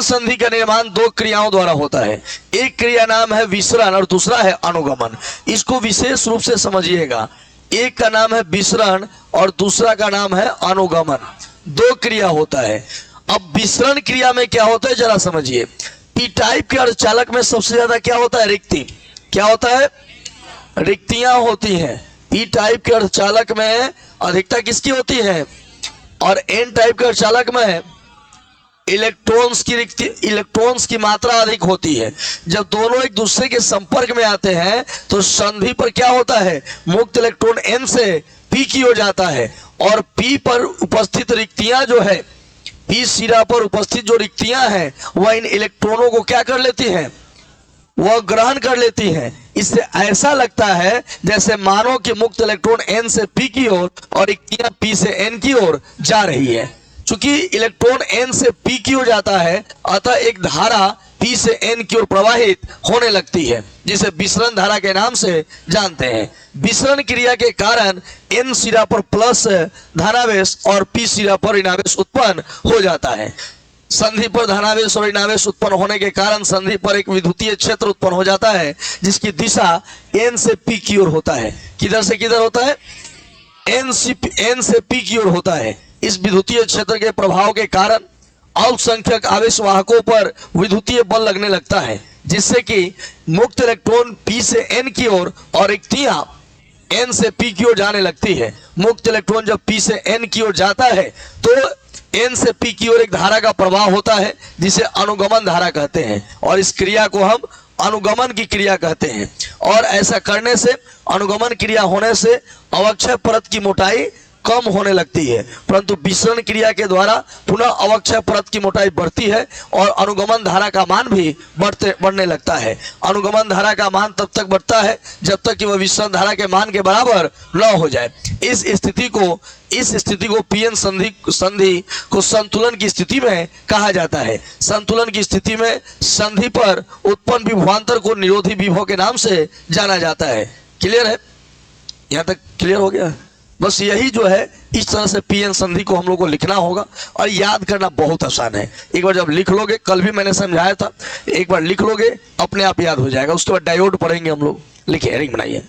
PN संधि का निर्माण दो क्रियाओं द्वारा होता है। एक क्रिया नाम है विसरण और दूसरा है अनुगमन। इसको विशेष रूप से समझिएगा। एक का नाम है विसरण और दूसरा का नाम है अनुगमन। दो क्रिया होता है। अब विसरण क्रिया में क्या होता है जरा समझिए। पी टाइप के अर्धचालक में सबसे ज्यादा क्या होता है? रिक्ति। क्या होता है? रिक्तियां होती हैं। पी टाइप के अर्धचालक में अधिकता किसकी होती है? और एन टाइप के अर्धचालक में इलेक्ट्रॉन्स की मात्रा अधिक होती है। जब दोनों एक दूसरे के संपर्क में आते हैं तो संधि पर क्या होता है? मुक्त इलेक्ट्रॉन एन से पी की ओर जाता है और पी पर उपस्थित रिक्तियां जो है, पी सिरा पर उपस्थित जो रिक्तियां हैं वह इन इलेक्ट्रॉनों को क्या कर लेती हैं? वह ग्रहण कर लेती हैं। इससे ऐसा लगता है जैसे मानो कि मुक्त इलेक्ट्रॉन एन से पी की ओर और रिक्तियां पी से एन की ओर जा रही है। चूंकि इलेक्ट्रॉन एन से पी की ओर जाता है अतः एक धारा पी से एन की ओर प्रवाहित होने लगती है, जिसे विसरण धारा के नाम से जानते हैं। विसरण क्रिया के कारण एन सिरा पर प्लस धनावेश और पी सिरा पर ऋणावेश उत्पन्न हो जाता है। संधि पर धनावेश और ऋणावेश उत्पन्न होने के कारण संधि पर एक विद्युतीय क्षेत्र उत्पन्न हो जाता है जिसकी दिशा एन से पी की ओर होता है। किधर से किधर होता है? एन से पी की ओर होता है। इस विद्युतीय क्षेत्र के प्रभाव के कारण अल्पसंख्यक आवेश वाहकों पर विद्युतीय बल लगने लगता है, जिससे कि मुक्त इलेक्ट्रॉन पी से एन की ओर और रिक्तियां एन से पी की ओर जाने लगती है। मुक्त इलेक्ट्रॉन जब पी से एन की ओर जाता है तो एन से पी की ओर एक धारा का प्रवाह होता है जिसे अनुगमन धारा कहते हैं और इस क्रिया को हम अनुगमन की क्रिया कहते हैं। और ऐसा करने से, अनुगमन क्रिया होने से अवक्षय परत की मोटाई कम होने लगती है, परंतु विसरण क्रिया के द्वारा पुनः अवक्षय परत की मोटाई बढ़ती है और अनुगमन धारा का मान भी बढ़ने लगता है। अनुगमन धारा का मान तब तक बढ़ता है जब तक कि वह विसरण धारा के मान के बराबर न हो जाए। इस स्थिति को पीएन संधि को संतुलन की स्थिति में कहा जाता है। संतुलन की स्थिति में संधि पर उत्पन्न विभवांतर को निरोधी विभव के नाम से जाना जाता है। क्लियर है? यहाँ तक क्लियर हो गया? बस यही जो है, इस तरह से पीएन संधि को हम लोग को लिखना होगा और याद करना बहुत आसान है। एक बार जब लिख लोगे, कल भी मैंने समझाया था, एक बार लिख लोगे अपने आप याद हो जाएगा। उसके बाद डायोड पढ़ेंगे हम लोग। लिखिए, हेडिंग बनाइए।